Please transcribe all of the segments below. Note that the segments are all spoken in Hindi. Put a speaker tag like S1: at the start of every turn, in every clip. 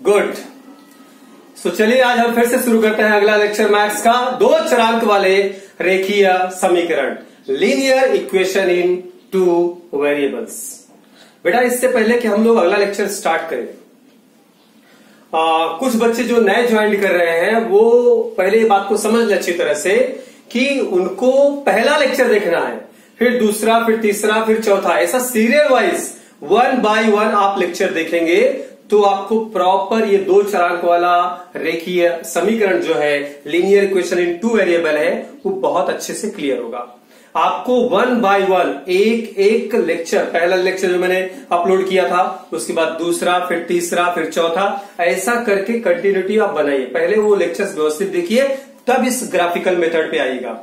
S1: गुड। सो चलिए आज हम फिर से शुरू करते हैं अगला लेक्चर मैथ्स का 2 चरांक वाले रेखीय समीकरण, लीनियर इक्वेशन इन 2 वेरिएबल्स। बेटा इससे पहले कि हम लोग अगला लेक्चर स्टार्ट करें, कुछ बच्चे जो नए ज्वाइन कर रहे हैं वो पहले ये बात को समझ लें अच्छी तरह से कि उनको पहला लेक्चर देखना है, फिर दूसरा, फिर तीसरा, फिर चौथा, ऐसा सीरियल वाइज 1 बाय 1 आप लेक्चर देखेंगे तो आपको प्रॉपर ये 2 चरांक वाला रेखीय समीकरण जो है लीनियर इक्वेशन इन 2 वेरिएबल है वो बहुत अच्छे से क्लियर होगा। आपको 1 बाय 1 एक लेक्चर, पहला लेक्चर जो मैंने अपलोड किया था, उसके बाद दूसरा, फिर तीसरा, फिर चौथा, ऐसा करके कंटिन्यूटी आप बनाइए। पहले वो लेक्चर्स व्यवस्थित देखिए तब इस ग्राफिकल मेथड पे आइएगा।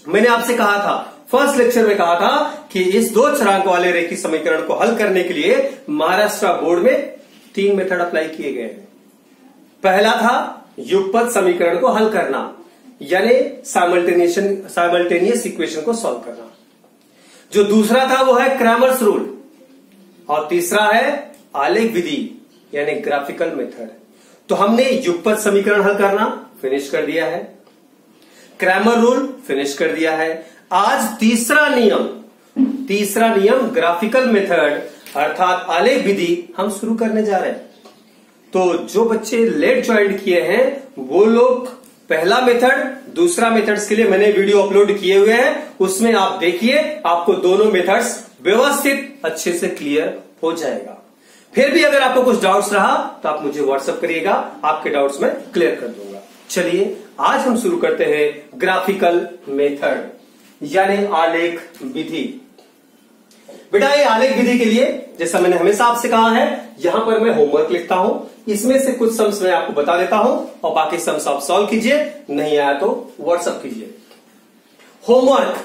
S1: मैंने आपसे कहा था, फर्स्ट लेक्चर में कहा था कि इस 2 चरांक वाले रेखीय समीकरण को हल करने के लिए महाराष्ट्र बोर्ड में 3 मेथड अप्लाई किए गए हैं। पहला था युगपत समीकरण को हल करना, यानी साइमल्टेनियस इक्वेशन को सॉल्व करना। जो दूसरा था वो है क्रैमर्स रूल, और तीसरा है आलेख विधि यानी ग्राफिकल मेथड। तो हमने युगपत समीकरण हल करना फिनिश कर दिया है, क्रैमर रूल फिनिश कर दिया है। आज तीसरा नियम ग्राफिकल मेथड अर्थात आलेख विधि हम शुरू करने जा रहे हैं। तो जो बच्चे लेट ज्वाइन किए हैं वो लोग पहला मेथड, दूसरा मेथड्स के लिए मैंने वीडियो अपलोड किए हुए हैं, उसमें आप देखिए, आपको दोनों मेथड्स व्यवस्थित अच्छे से क्लियर हो जाएगा। फिर भी अगर आपको कुछ डाउट्स रहा तो आप मुझे व्हाट्सएप करिएगा, आपके डाउट्स मैं क्लियर कर दूंगा। चलिए आज हम शुरू करते हैं ग्राफिकल मेथड यानी आलेख विधि। बेटा ये आलेख विधि के लिए जैसा मैंने हमेशा आपसे कहा है, यहां पर मैं होमवर्क लिखता हूं, इसमें से कुछ सम्स मैं आपको बता देता हूं और बाकी सम्स आप सॉल्व कीजिए, नहीं आया तो व्हाट्सएप कीजिए। होमवर्क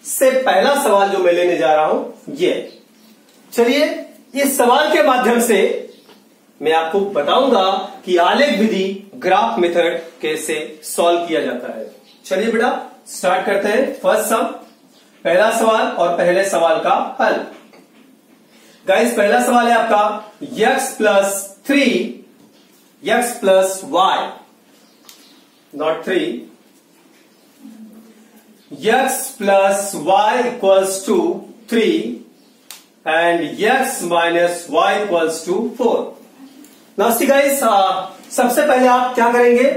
S1: से पहला सवाल जो मैं लेने जा रहा हूं ये, चलिए इस सवाल के माध्यम से मैं आपको बताऊंगा कि आलेख विधि ग्राफ मेथड कैसे सॉल्व किया जाता है। चलिए बेटा स्टार्ट करते हैं। फर्स्ट सम, पहला सवाल और पहले सवाल का हल। गाइस पहला सवाल है आपका x plus 3 x plus y, not 3, x plus y equals to 3 and x minus y equals to 4। Now see guys, सबसे पहले आप क्या करेंगे,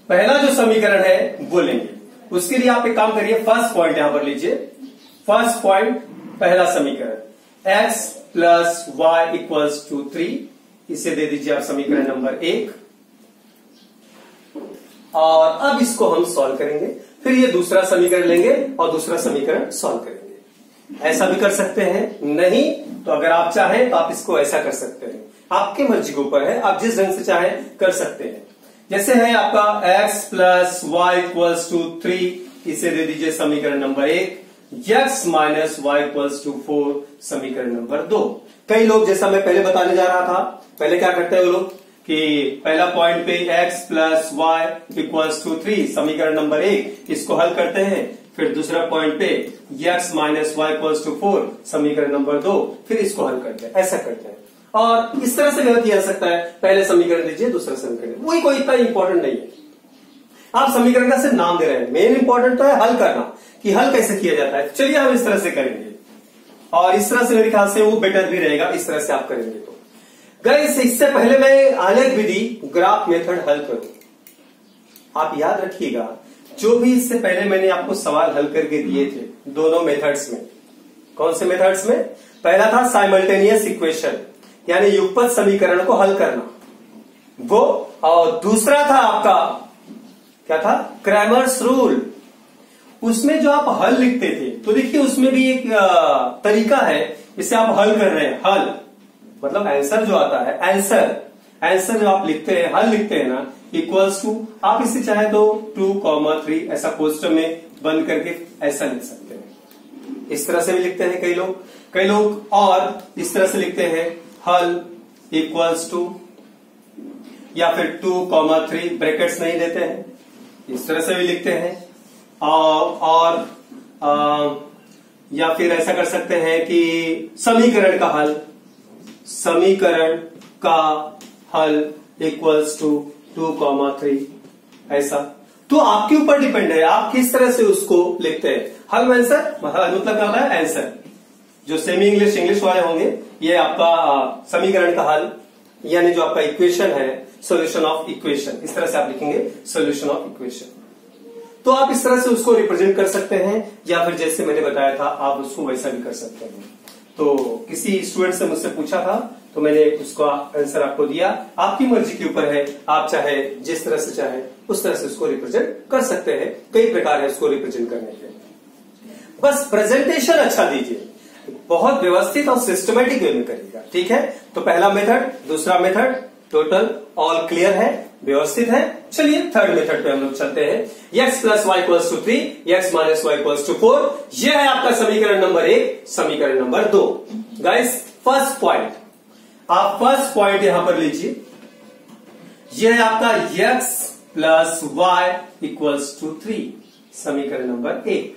S1: पहला जो समीकरण है वो लेंगे। उसके लिए आप एक काम करिए, फर्स्ट पॉइंट यहां पर लीजिए, फर्स्ट पॉइंट पहला समीकरण x plus y equals to 3, इसे दे दीजिए आप समीकरण नंबर 1, और अब इसको हम सॉल्व करेंगे। फिर ये दूसरा समीकरण लेंगे और दूसरा समीकरण सॉल्व करेंगे। ऐसा भी कर सकते हैं, नहीं तो अगर आप चाहें तो आप इसको ऐसा कर सकते हैं, आपके मर्जी के ऊपर है, आप जिस ढंग से चाहें कर सकते हैं। जैसे है आपका x plus y equals to 3, इसे दे दीजिए समीकरण number 1, x minus y equals to 4 समीकरण नंबर 2। कई लोग, जैसा मैं पहले बताने जा रहा था, पहले क्या करते हैं वो लोग कि पहला पॉइंट पे x plus y equals to 3 समीकरण नंबर 1 इसको हल करते हैं, फिर दूसरा पॉइंट पे x minus y equals to 4 समीकरण नंबर 2, फिर इसको हल करते हैं, ऐसा करते हैं। और इस तरह से भी किया जा सकता है, पहले समीकरण लीजिए दूसरा समीकरण, वही कोई इतना इंपॉर्टेंट नहीं है। आप समीकरण का सिर्फ नाम दे रहे हैं, मेन इंपॉर्टेंट तो है हल करना, कि हल कैसे किया जाता है। चलिए हम इस तरह से करेंगे, और इस तरह से मेरे ख्याल से वो बेटर भी रहेगा, इस तरह से आप करेंगे तो। गाइस इससे पहले मैं आलेख विधि ग्राफ मेथड हल करूं, आप याद रखिएगा जो भी इससे पहले मैंने आपको सवाल हल करके दिए थे दोनों मेथड्स में, कौन से मेथड्स में, पहला था साइमल्टेनियस इक्वेशन यानी युगपत समीकरण को हल करना वो, और दूसरा था आपका क्या था, क्रैमर्स रूल। उसमें जो आप हल लिखते थे तो देखिए उसमें भी एक तरीका है, इसे आप हल कर रहे हैं, हल मतलब आंसर जो आता है, आंसर जो आप लिखते हैं, हल लिखते हैं ना, इक्वल्स टू, आप इसे चाहे तो 2, 3 ऐसा पोस्टर में बंद करके ऐसा लिख सकते हैं। इस तरह से भी लिखते हैं कई लोग और इस तरह से लिखते हैं, हल इक्वल्स टू, या फिर 2, 3 ब्रैकेट्स नहीं देते हैं, इस तरह से भी लिखते हैं। और या फिर ऐसा कर सकते हैं कि समीकरण का हल इक्वल्स टू 2,3 ऐसा। तो आपके ऊपर डिपेंड है आप किस तरह से उसको लिखते हैं। हल आंसर मतलब क्या होता है आंसर। जो सेमी इंग्लिश वाले होंगे ये आपका समीकरण का हल यानी जो आपका इक्वेशन है सॉल्यूशन ऑफ इक्वेशन, इस तरह से आप लिखेंगे सॉल्यूशन ऑफ इक्वेशन। तो आप इस तरह से उसको रिप्रेजेंट कर सकते हैं या फिर जैसे मैंने बताया था आप उसको वैसा भी कर सकते हैं। तो किसी स्टूडेंट से मुझसे पूछा था तो मैंने उसका आंसर आपको दिया। आपकी मर्जी के ऊपर है, आप चाहे जिस तरह से चाहे उस तरह से उसको रिप्रेजेंट कर सकते हैं। कई प्रकार है उसको रिप्रेजेंट करने के, बस प्रेजेंटेशन अच्छा दीजिए, बहुत व्यवस्थित और सिस्टमेटिक वे में करिएगा। ठीक है, तो पहला मेथड, दूसरा मेथड टोटल ऑल क्लियर है, व्यवस्थित है। चलिए थर्ड मेथड पे हम लोग चलते हैं। x plus y equals to 3, x minus y equals to 4। यह है आपका समीकरण नंबर 1, समीकरण नंबर 2। गाइस फर्स्ट पॉइंट, आप फर्स्ट पॉइंट यहां पर लीजिए, यह है आपका x plus y equals to 3, समीकरण नंबर 1।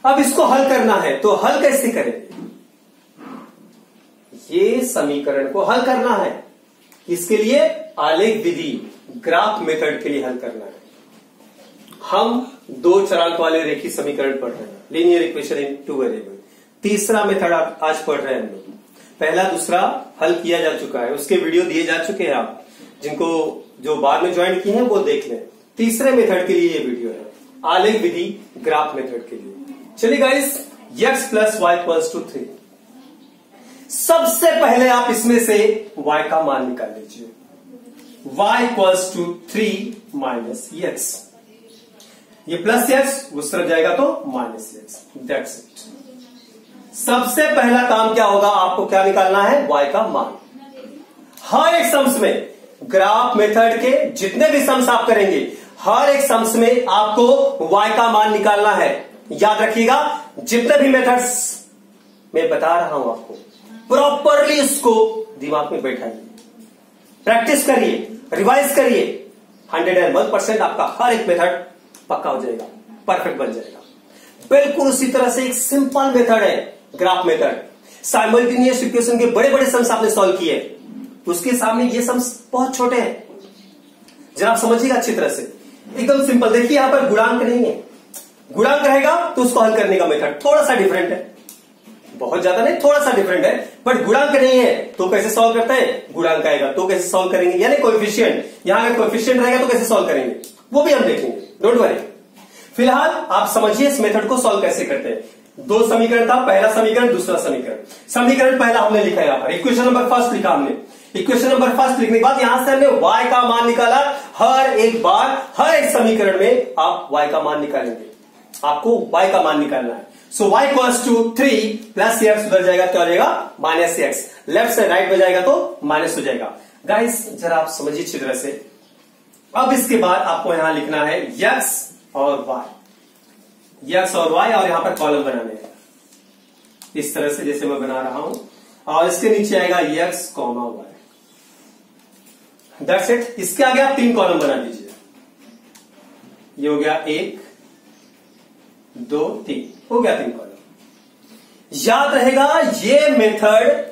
S1: अब इसको हल करना है तो हल कैसे करेंगे? ये समीकरण को हल करना है, इसके लिए आलेख विधि ग्राफ मेथड के लिए हल करना है। हम 2 चरांक वाले रेखीय समीकरण पढ़ रहे हैं, लीनियर इक्वेशन इन 2 वेरिएबल। तीसरा मेथड आज पढ़ रहे हैं हम लोग। पहला दूसरा हल किया जा चुका है, उसके वीडियो दिए जा चुके हैं, आप जिनको जो बाद में ज्वाइन किए हैं वो देख लें। तीसरे मेथड के लिए ये वीडियो है, आलेख विधि ग्राफ मेथड के लिए। चलिए guys, x plus y equals to 3। सबसे पहले आप इसमें से y का मान निकाल लीजिए। y equals to 3 minus x, ये प्लस x उस तरफ जाएगा तो माइनस x, दैट्स इट। सबसे पहला काम क्या होगा, आपको क्या निकालना है, y का मान। हर एक सम्स में, ग्राफ मेथड के जितने भी सम्स आप करेंगे, हर एक सम्स में आपको y का मान निकालना है। याद रखिएगा, जितने भी मेथड्स मैं बता रहा हूं आपको प्रॉपरली इसको दिमाग में बैठाइए, प्रैक्टिस करिए, रिवाइज करिए। 101% आपका हर एक मेथड पक्का हो जाएगा, परफेक्ट बन जाएगा। बिल्कुल उसी तरह से एक सिंपल मेथड है ग्राफ मेथड। साइमल्टेनियस इक्वेशन के बड़े बड़े सम्स आपने सॉल्व किए, उसके सामने ये सम्स बहुत छोटे हैं। जरा आप समझिएगा अच्छी तरह से, एकदम सिंपल। देखिए यहां पर गुणांक नहीं है, गुणांक रहेगा तो उसको हल करने का मेथड थोड़ा सा डिफरेंट है, बहुत ज्यादा नहीं, थोड़ा सा डिफरेंट है। बट गुणांक नहीं है तो कैसे सॉल्व करते हैं, गुणांक आएगा तो कैसे सॉल्व करेंगे, यानी कोएफिशिएंट, यहां अगर कोएफिशिएंट रहेगा तो कैसे सॉल्व करेंगे वो भी हम देखेंगे, डोंट वरी। फिलहाल आप समझिए इस मेथड को सॉल्व कैसे करते हैं। 2 समीकरण था, पहला समीकरण दूसरा समीकरण। समीकरण पहला हमने लिखा यहां पर, इक्वेशन नंबर फर्स्ट लिखा हमने। इक्वेशन नंबर फर्स्ट लिखने के बाद यहां से हमने y का मान निकाला। हर एक बार हर एक समीकरण में आप y का मान निकालेंगे, आपको y का मान निकालना है। So y equals to 3 plus x, उधर जाएगा क्या हो जाएगा, माइनस x। लेफ्ट से राइट में जाएगा तो माइनस हो जाएगा। गाइस जरा आप समझिए अच्छी तरह से। अब इसके बाद आपको यहां लिखना है x और y, x और y, और यहां पर कॉलम बनाने हैं इस तरह से जैसे मैं बना रहा हूं, और इसके नीचे आएगा x, y, दैट्स इट। इसके आगे आप 3 कॉलम बना दीजिए। ये हो गया 1 2 3, हो गया 3 कॉलम। याद रहेगा ये मेथड,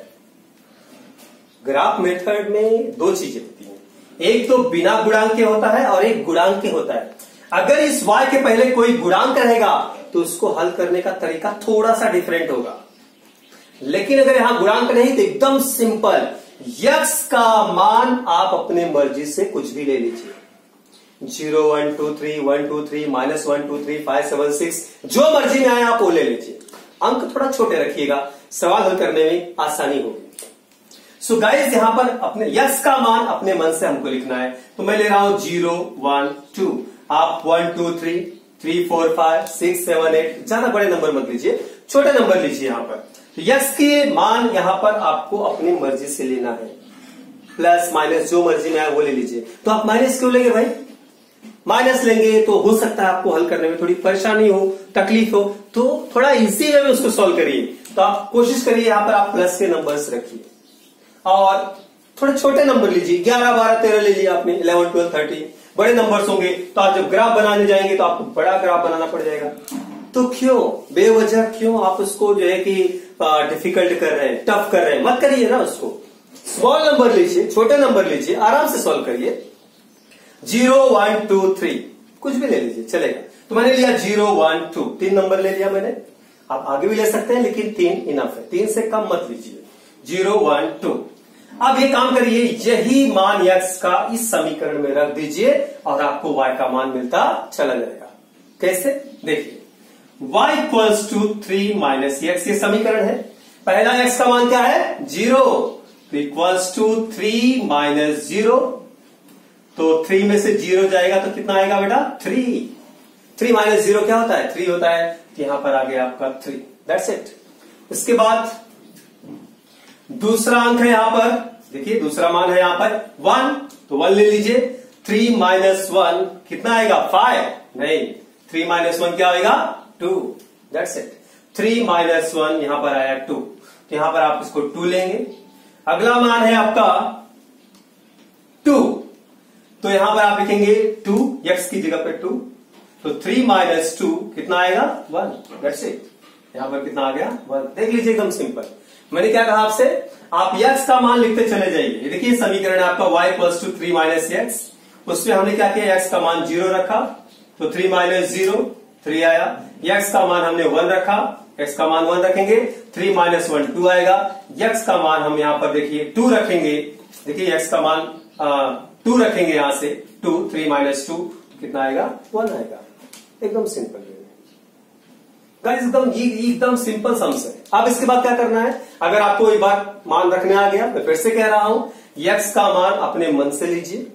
S1: ग्राफ मेथड में 2 चीजें होती हैं, एक तो बिना गुणांक के होता है और एक गुणांक के होता है। अगर इस y के पहले कोई गुणांक रहेगा तो उसको हल करने का तरीका थोड़ा सा डिफरेंट होगा, लेकिन अगर यहां गुणांक नहीं तो एकदम सिंपल। x का मान आप अपने मर्जी से कुछ भी ले लीजिए, 0 1 2 3 1 2 3 -1 2 3 5 7 6, जो मर्जी में आए आप वो ले लीजिए। अंक थोड़ा छोटे रखिएगा, सवाल हल करने में आसानी होगी। सो गाइस यहां पर अपने x का मान अपने मन से हमको लिखना है, तो मैं ले रहा हूं 0 1 2, आप 1 2 3 3 4 5 6 7 8, ज्यादा बड़े नंबर मत लीजिए, छोटे नंबर लीजिए। यहां पर x के मान यहां पर आपको अपनी मर्जी से लेना है, प्लस माइनस जो मर्जी में आए वो ले लीजिए। तो आप माइनस क्यों लेंगे भाई, माइनस लेंगे तो हो सकता है आपको हल करने में थोड़ी परेशानी हो, तकलीफ हो, तो थोड़ा इजी वे में उसको सॉल्व करिए। तो आप कोशिश करिए यहां पर आप प्लस के नंबर्स रखिए और थोड़े छोटे नंबर लीजिए, 11 12 13 ले लिया आपने, 11 12 13 बड़े नंबर्स होंगे तो आप जब ग्राफ बनाने जाएंगे तो आपको बड़ा ग्राफ बनाना पड़ जाएगा। तो क्यों बेवजह क्यों आप उसको जो है कि डिफिकल्ट कर रहे हैं, टफ कर रहे हैं, मत करिए ना उसको। स्मॉल नंबर लीजिए, छोटे नंबर लीजिए, आराम से सॉल्व करिए। 0 1 2 3 कुछ भी ले लीजिए चलेगा। तो मैंने लिया 0 1 2, 3 नंबर ले लिया मैंने। आप आगे भी ले सकते हैं लेकिन 3 इनफ है, 3 से कम मत लीजिए। 0 1 2। अब ये काम करिए, यही मान x का इस समीकरण में रख दीजिए और आपको y का मान मिलता चला जाएगा। कैसे देखिए, y equals to 3 minus x, ये समीकरण है। पहला x का मान क्या है 0, तो इक्वल्स टू 3 माइनस 0, तो 3 में से 0 जाएगा तो कितना आएगा बेटा 3। 3 माइनस 0 क्या होता है 3 होता है, तो यहां पर आ गया आपका 3, दैट्स इट। इसके बाद दूसरा अंक है यहां पर, देखिए दूसरा मान है यहां पर 1, तो 1 ले लीजिए। 3 माइनस 1 कितना आएगा 5, नहीं 3 माइनस 1 क्या आएगा 2, दैट्स इट। 3 माइनस 1 यहां पर आया 2, तो यहां पर आप इसको 2 लेंगे। अगला मान है आपका 2, तो यहां पर आप लिखेंगे 2, x की जगह पे 2, तो 3 माइनस 2 कितना आएगा 1, दैट्स इट। यहां पर कितना आ गया 1। देख लीजिए एकदम सिंपल। मैंने क्या कहा आपसे, आप x का मान लिखते चले जाइए। देखिए समीकरण है आपका y equals to 3 minus x, उसमें हमने क्या किया x का मान 0 रखा, तो 3 माइनस 0 3 आया। x का मान हमने 1 रखा, x का मान 1 रखेंगे, 3 माइनस 1 2 आएगा। x का मान हम यहां पर देखिए 2 रखेंगे, देखिए x का मान 2 रखेंगे यहां से 2, 3 माइनस 2 कितना आएगा 1 आएगा। एकदम सिंपल गाइस, एकदम सिंपल सम्स है। अब इसके बाद क्या करना है, अगर आपको एक बार मान रखने आ गया, मैं फिर से कह रहा हूं x का मान अपने मन से लीजिए,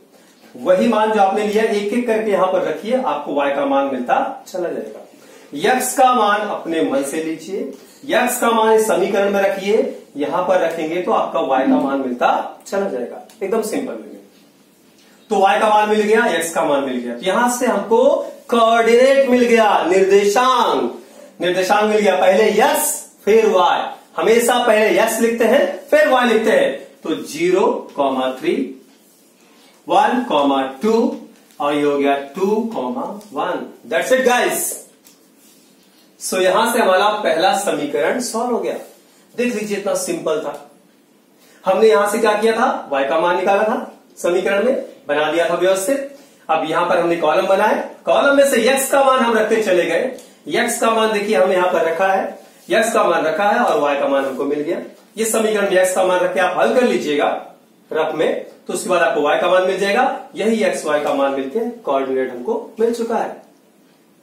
S1: वही मान जो आपने लिया एक एक करके यहां पर रखिए, आपको y का मान मिलता चला जाएगा। x का मान अपने मन से लीजिए, x का मान इस समीकरण में रखिए, यहां पर रखेंगे तो आपका y का मान मिलता चला जाएगा। एकदम सिंपल है। तो y का मान मिल गया, x का मान मिल गया, यहां से हमको कोऑर्डिनेट मिल गया, निर्देशांक मिल गया। पहले x फिर y, हमेशा पहले x लिखते हैं फिर y लिखते हैं। तो 0, 3, 1, 2 और ये हो गया 2, 1, दैट्स इट गाइस। सो यहां से हमारा पहला समीकरण सॉल्व हो गया। देख लीजिए इतना सिंपल था। हमने यहां से क्या किया था, y का मान निकाला था, समीकरण में बना दिया था व्यवस्थित। अब यहां पर हमने कॉलम बनाए, कॉलम में से x का मान हम रखते चले गए। x का मान देखिए हमने यहां पर रखा है, x का मान रखा है और y का मान हमको मिल गया। ये समीकरण में x का मान रख के आप हल कर लीजिएगा रफ में, तो उसके बाद आपको y का मान मिल जाएगा। यही x y का मान मिलके कोऑर्डिनेट हमको मिल चुका है,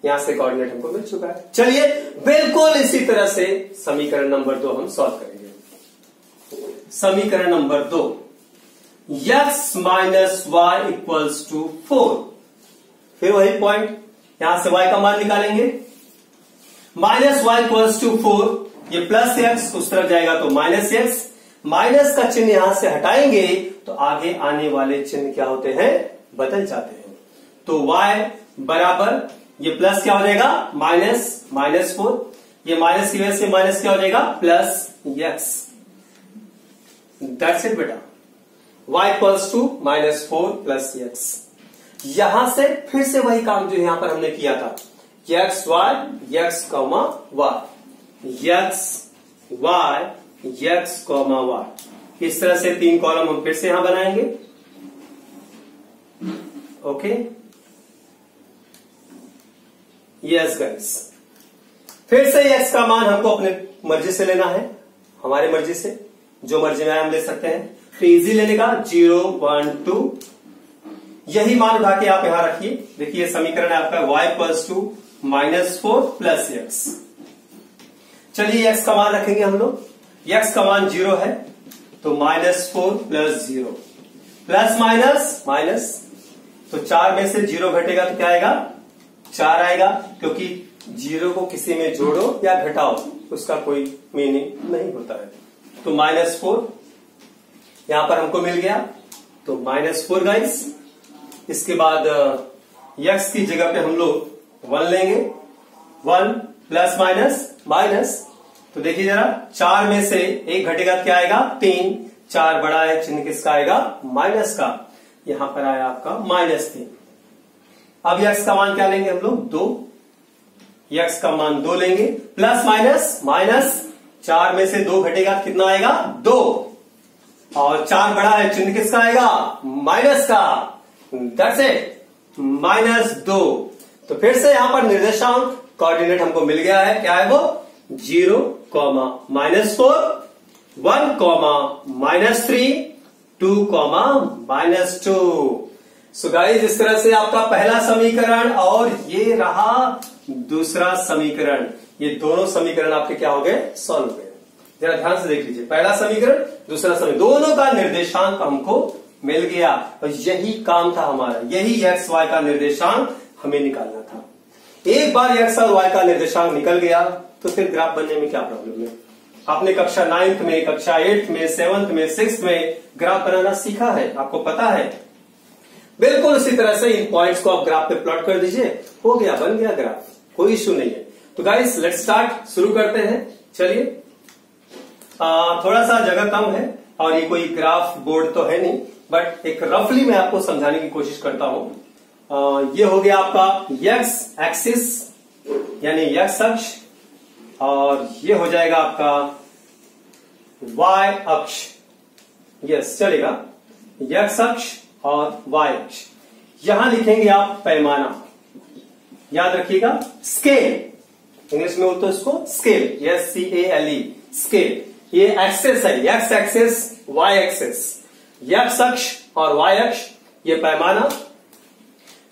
S1: यहां से कोऑर्डिनेट हमको मिल चुका है। चलिए बिल्कुल इसी तरह से समीकरण नंबर 2 हम सॉल्व करेंगे। समीकरण number 2, x minus y equals to 4। फिर वही पॉइंट, यहां से y का मान निकालेंगे। माइनस वाई इक्वल्स टू 4, ये प्लस x उस तरफ जाएगा तो माइनस x, माइनस का चिन्ह यहां से हटाएंगे तो आगे आने वाले चिन्ह क्या होते हैं, बदल जाते हैं। तो y बराबर ये प्लस क्या हो जाएगा -4, ये माइनस की वजह से माइनस क्या हो जाएगा प्लस x, दैट्स इट बेटा। y equals to -4 plus x। यहां से फिर से वही काम जो यहां पर हमने किया था, x y x comma y, x y x comma y, इस तरह से 3 कॉलम हम फिर से यहां बनाएंगे। ओके यस गाइस, फिर से x का मान हमको अपने मर्जी से लेना है, हमारे मर्जी से, जो मर्जी में हम ले सकते हैं। तो इजी लेने का 0 1 2, यही मान उठा के आप यहां रखिए। देखिए समीकरण है आपका y equals to -4 plus x। चलिए x का मान रखेंगे हम लोग, x का मान 0 है तो -4 प्लस 0, प्लस माइनस, तो 4 में से 0 घटेगा तो क्या आएगा 4 आएगा, क्योंकि 0 को किसी में जोड़ो या घटाओ उसका कोई मीनिंग नहीं होता है। तो -4 यहां पर हमको मिल गया, तो -4 गाइस। इसके बाद x की जगह पे हम लोग 1 लेंगे, 1 प्लस माइनस, तो देखिए जरा 4 में से 1 घटेगा क्या आएगा 3, 4 बड़ा है, चिन्ह किसका आएगा माइनस का, यहां पर आया आपका -3। अब x का मान क्या लेंगे हम लोग 2, x का मान 2 लेंगे, प्लस माइनस, 4 में से 2 घटेगा कितना आएगा 2, और 4 बड़ा है, चिन्ह किसका आएगा? माइनस का। That's it, -2। तो फिर से यहां पर निर्देशांक कोऑर्डिनेट हमको मिल गया है। क्या है वो? 0, -4, 1, -3, 2, -2। सो गाइस, इस तरह से आपका पहला समीकरण और ये रहा दूसरा समीकरण, ये दोनों समीकरण आपके क्या हो गए? सॉल्व हो गए। जरा ध्यान से देख लीजिए, पहला समीकरण, दूसरा समीकरण, दोनों का निर्देशांक हमको मिल गया और यही काम था हमारा, यही एक्स वाई का निर्देशांक हमें निकालना था। एक बार एक्स और वाई का निर्देशांक निकल गया तो फिर ग्राफ बनने में क्या प्रॉब्लम है? आपने कक्षा 9th में, कक्षा 8th में, 7th में, 6th में ग्राफ बनाना सीखा है, आपको पता है। बिल्कुल उसी तरह से इन पॉइंट्स को आप ग्राफ पे प्लॉट कर दीजिए, हो गया, बन गया ग्राफ, कोई इश्यू नहीं है। तो गाइस लेट्स स्टार्ट, शुरू करते हैं। चलिए, थोड़ा सा जगह कम है और ये कोई ग्राफ बोर्ड तो है नहीं, बट एक रफली मैं आपको समझाने की कोशिश करता हूं। ये हो गया आपका एक्स एक्सिस यानी एक्स अक्ष, और ये हो जाएगा आपका वाई अक्ष। यस, चलेगा, एक्स अक्ष और वाई अक्ष। यहां लिखेंगे आप पैमाना, याद रखिएगा, स्केल, इंग्लिश में हो तो इसको स्केल, SCALE, स्केल। ये एक्सेस है, x axes, y axes, x अक्ष और वाई अक्ष, ये पैमाना।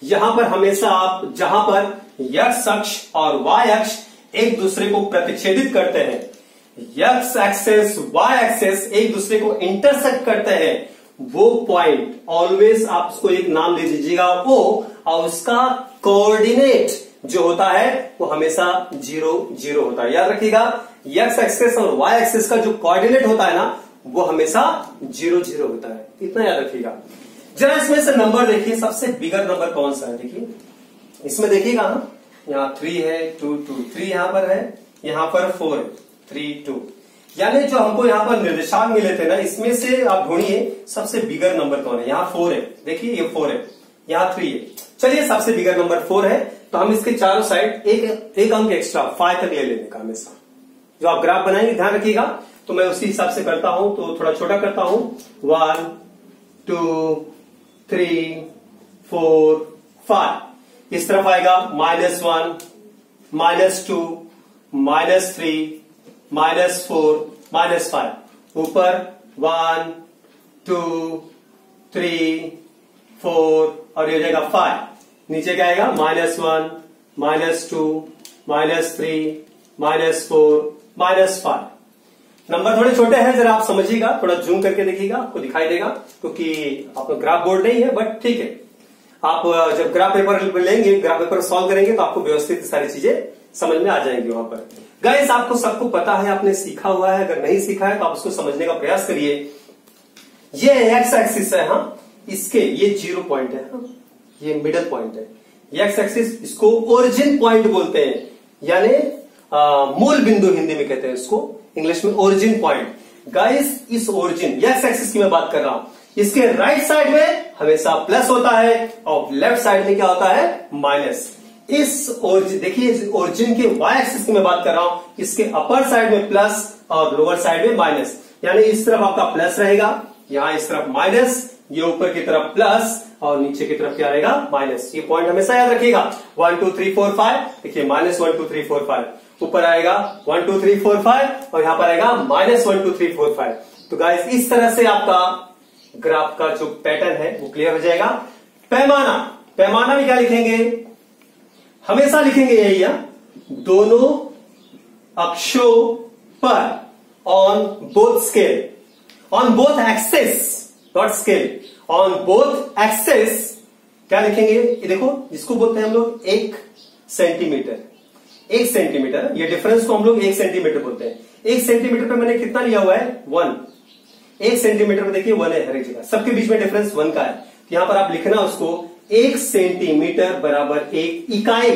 S1: यहां पर हमेशा आप जहां पर एक्स अक्ष और वाई अक्ष एक दूसरे को प्रतिच्छेदित करते हैं, एक्स एक्सेस वाई एक्सेस एक दूसरे को इंटरसेक्ट करते हैं, वो पॉइंट ऑलवेज आप उसको एक नाम दे दीजिएगा O, और उसका कोऑर्डिनेट जो होता है वो हमेशा 0, 0 होता है। याद रखिएगा, एक्स एक्सेस और वाई एक्सेस का जो कोऑर्डिनेट होता है ना, वो हमेशा 0, 0 होता है, इतना याद रखिएगा। जरा इसमें से नंबर देखिए, सबसे बिगर नंबर कौन सा है? देखिए इसमें, देखिएगा ना, यहाँ 3 है, 2, 2, 3 यहां पर है, यहां पर 4 है, 3, 2, यानी जो हमको यहाँ पर निर्देशांक मिले थे ना, इसमें से आप ढूंढिए सबसे बिगर नंबर कौन है। यहाँ 4 है, देखिए ये 4 है, यहाँ 3 है। चलिए, सबसे बिगर नंबर 4 है, तो हम इसके चारों साइड एक अंक एक्स्ट्रा 5 तक ले लेने का हमेशा। जो आप ग्राफ बनाएंगे ध्यान रखिएगा, तो मैं उसी हिसाब से करता हूं, तो थोड़ा छोटा करता हूं। 1, 2, 3, 4, 5। इस तरफ आएगा -1, -2, -3, -4, -5। ऊपर 1, 2, 3, 4 और ये हो जाएगा 5। नीचे क्या आएगा? -1, -2, -3, -4, -5। नंबर थोड़े छोटे हैं, जरा आप समझिएगा, थोड़ा जूम करके देखिएगा, आपको दिखाई देगा, क्योंकि आपका ग्राफ बोर्ड नहीं है, बट ठीक है। आप जब ग्राफ पेपर लेंगे, ग्राफ पेपर सॉल्व करेंगे, तो आपको व्यवस्थित सारी चीजें समझ में आ जाएंगी वहां पर। गाइस, आपको सबको पता है, आपने सीखा हुआ है, अगर नहीं सीखा है तो आप उसको समझने का प्रयास करिए। ये एक्स एक्सिस है, हाँ, इसके ये 0 पॉइंट है, हाँ, ये मिडल पॉइंट है। एक्स एक्सिस, इसको ओरिजिन पॉइंट बोलते हैं, यानी मूल बिंदु हिंदी में कहते हैं इसको, इंग्लिश में ओरिजिन पॉइंट। गाइस, इस ओरिजिन एक्स एक्सिस की मैं बात कर रहा हूं, इसके राइट साइड में हमेशा प्लस होता है और लेफ्ट साइड में क्या होता है? माइनस। इस ओरिजिन, देखिए ओरिजिन के वाई एक्सिस की मैं बात कर रहा हूं, इसके अपर साइड में प्लस और लोअर साइड में माइनस, यानी इस तरफ आपका प्लस रहेगा, यहां इस तरफ माइनस, ये ऊपर की तरफ प्लस और नीचे की तरफ क्या रहेगा? माइनस। ये पॉइंट हमेशा याद रखिएगा। 1, 2, 3, 4, 5, देखिए -1, 2, 3, 4, 5, ऊपर आएगा 1, 2, 3, 4, 5 और यहां पर आएगा -1, 2, 3, 4, 5। तो गाइस, इस तरह से आपका ग्राफ का जो पैटर्न है वो क्लियर हो जाएगा। पैमाना, पैमाना में क्या लिखेंगे? हमेशा लिखेंगे यही है, दोनों अक्षों पर, on both scale, on both axes, not scale, on both axes क्या लिखेंगे? ये देखो, जिसको बोलते हैं हम लोग 1 सेंटीमीटर, 1 सेंटीमीटर, ये डिफरेंस को हम लोग 1 सेंटीमीटर बोलते हैं। 1 सेंटीमीटर पे मैंने कितना लिया हुआ है? 1। 1 सेंटीमीटर में देखिए 1 है हर एक जगह, सबके बीच में डिफरेंस 1 का है। तो यहां पर आप लिखना उसको 1 सेंटीमीटर बराबर 1 इकाई,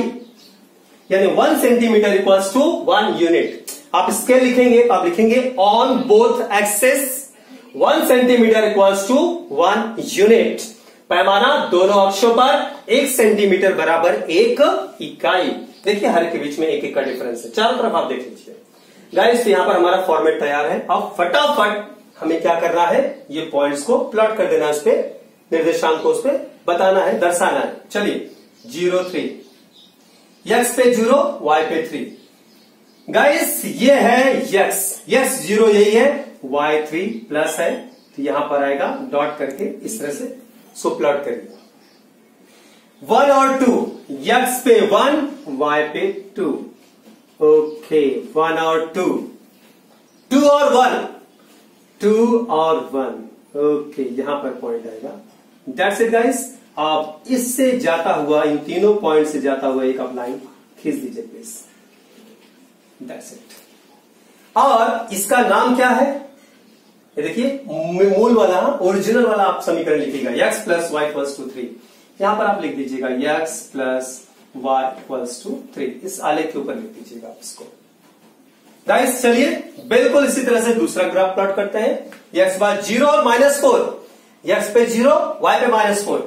S1: यानी 1 सेंटीमीटर इक्वल्स टू 1 यूनिट। आप स्केल लिखेंगे तो आप लिखेंगे on both axes 1 centimetre equals to 1 unit. पैमाना दोनों अक्षों पर 1 सेंटीमीटर बराबर 1 इकाई। देखिए हर के बीच में 1 1 का डिफरेंस है, चारों तरफ आप देख लीजिए। गाइस, यहां पर हमारा फॉर्मेट तैयार है। अब फटाफट हमें क्या करना है, ये पॉइंट्स को प्लॉट कर देना है, उस पे निर्देशांक को उस पे बताना है, दर्शाना है। चलिए 0 3, x पे 0, y पे 3। गाइस ये है x 0 यही है, y 3 प्लस है, तो यहां पर आएगा डॉट करके इस तरह से सो प्लॉट करिएगा। 1 और 2, x पे 1, y पे 2। ओके 1 और 2, 2 और 1, 2 और 1। ओके यहां पर पॉइंट आएगा। That's it guys. आप इससे जाता हुआ, इन तीनों पॉइंट से जाता हुआ एक आप लाइन खींच दीजिए प्लीज। That's it. और इसका नाम क्या है, ये देखिए मूल वाला, ओरिजिनल वाला आप समीकरण लिखिएगा, x plus y equals to 3। यहां पर आप लिख दीजिएगा x plus y equals to 3। इस आलेख के ऊपर लिख दीजिएगा आप इसको। गाइस चलिए बिल्कुल इसी तरह से दूसरा ग्राफ प्लॉट करते हैं। x बार 0 और -4, x पे 0, y पे -4,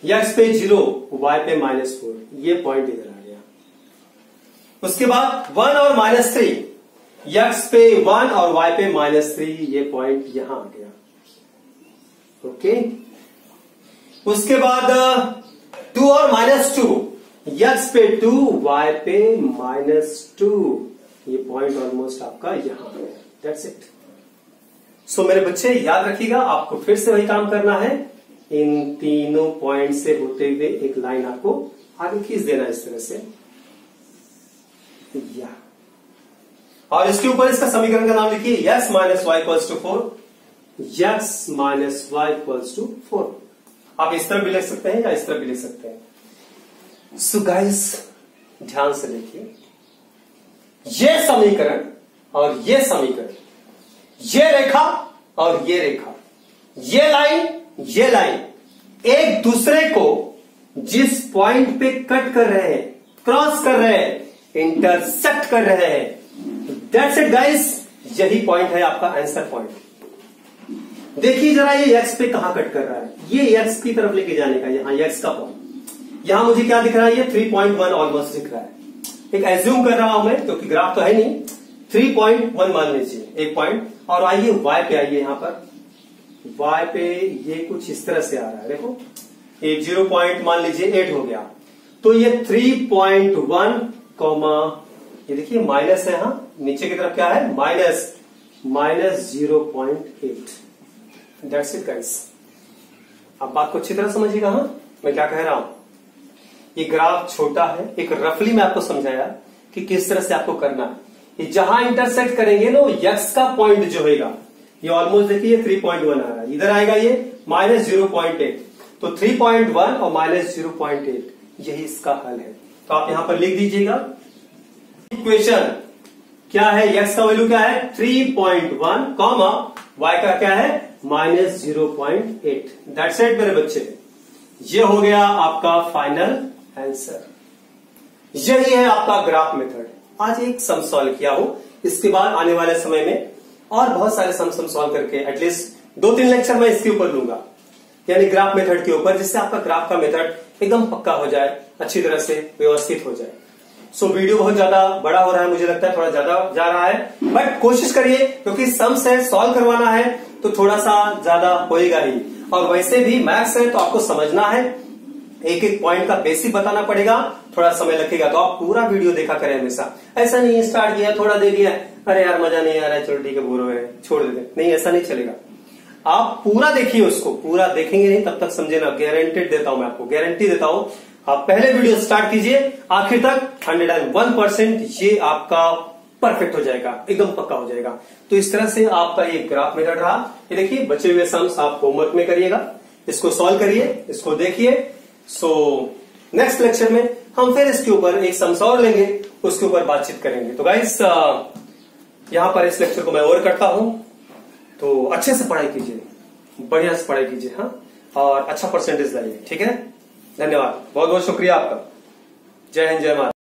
S1: x पे 0, y पे -4, ये पॉइंट इधर आ गया। उसके बाद 1 और -3, x पे 1 और y पे -3, ये पॉइंट यहां आ गया। ओके उसके बाद 2 और -2, x पे 2, y पे -2, ये पॉइंट ऑलमोस्ट आपका यहां है। That's it. सो मेरे बच्चे याद रखिएगा, आपको फिर से वही काम करना है, इन तीनों पॉइंट से होते हुए एक लाइन आपको आगे खींच देना इस तरह से, या और इसके ऊपर इसका समीकरण का नाम लिखिए, x minus y equals to 4, x minus y equals to 4। आप इस तरह भी लिख सकते हैं या इस तरह भी लिख सकते हैं। सो गाइस ध्यान से देखिए, ये समीकरण और ये समीकरण, ये रेखा और ये रेखा, ये लाइन एक दूसरे को जिस पॉइंट पे कट कर रहे हैं, क्रॉस कर रहे हैं, इंटरसेक्ट कर रहे हैं, दैट्स इट गाइस। यही पॉइंट है आपका आंसर पॉइंट। देखिए जरा ये x पे कहां कट कर रहा है, ये x की तरफ लेके जाने का, यहां x का पॉइंट। यहां मुझे क्या दिख रहा है, ये 3.1 ऑलमोस्ट दिख रहा है। एक एज्यूम कर रहा हूं मैं, क्योंकि ग्राफ तो है नहीं, 3.1 मान लीजिए एक पॉइंट। और आइए y पे आइए, यहां पर y पे ये कुछ इस तरह से आ रहा है, देखो ये 0 पॉइंट मान लीजिए 8 हो गया, तो ये 3.1 कॉमा, ये देखिए माइनस है, यहां नीचे की तरफ क्या है, माइनस 0.8। That's it guys. अब बात को अच्छी तरह समझिएगा, हाँ मैं क्या कह रहा हूं। ये ग्राफ छोटा है, एक रफली मैं आपको समझाया कि किस तरह से आपको करना है। ये जहां इंटरसेक्ट करेंगे ना, x का पॉइंट जो होगा, ये ऑलमोस्ट देखिए 3.1 आ रहा है, इधर आएगा ये -0.8, तो 3.1 और -0.8, यही इसका हल है। तो आप यहां पर लिख दीजिएगा, इक्वेशन क्या है, x का वैल्यू क्या है 3.1 कॉमा y का क्या है -0.8। दैट्स इट मेरे बच्चे, ये हो गया आपका फाइनल आंसर। यही है आपका ग्राफ मेथड। आज एक सम सॉल्व किया हो, इसके बाद आने वाले समय में और बहुत सारे सम सॉल्व करके एटलीस्ट 2-3 लेक्चर मैं इसके ऊपर लूंगा, यानी ग्राफ मेथड के ऊपर, जिससे आपका ग्राफ का मेथड एकदम पक्का हो जाए, अच्छी तरह से व्यवस्थित हो जाए। सो वीडियो बहुत ज्यादा बड़ा हो रहा है, मुझे लगता है थोड़ा ज्यादा जा रहा है, बट कोशिश करिए, क्योंकि सम्स है, सॉल्व करवाना है तो थोड़ा सा ज्यादा होएगा ही। और वैसे भी मैथ्स है तो आपको समझना है, एक एक पॉइंट का बेसिक बताना पड़ेगा, थोड़ा समय लगेगा। तो आप पूरा वीडियो देखा करें हमेशा, ऐसा नहीं स्टार्ट किया थोड़ा दे दिया, अरे यार मजा नहीं आ रहा है, चलो ठीक है बोर हो गए छोड़ देते, नहीं ऐसा नहीं चलेगा। आप पूरा देखिए उसको, पूरा देखेंगे नहीं तब तक समझे ना, गारंटेड देता हूं मैं आपको, गारंटी देता हूं। आप पहले वीडियो स्टार्ट कीजिए, आखिर तक 101% ये आपका परफेक्ट हो जाएगा, एकदम पक्का हो जाएगा। तो इस तरह से आपका ये ग्राफ मेथड रहा। ये देखिए बचे हुए सम्स आप होमवर्क में करिएगा, इसको सॉल्व करिए, इसको देखिए। सो नेक्स्ट लेक्चर में हम फिर इसके ऊपर एक सम्स और लेंगे, उसके ऊपर बातचीत करेंगे। तो गाइस यहां पर इस लेक्चर को मैं ओवर करता हूं, तो अच्छे से पढ़ाई कीजिए, बढ़िया से पढ़ाई कीजिए, हाँ, और अच्छा परसेंटेज लाइए, ठीक है। धन्यवाद, बहुत बहुत शुक्रिया आपका। जय हिंद, जय भारत।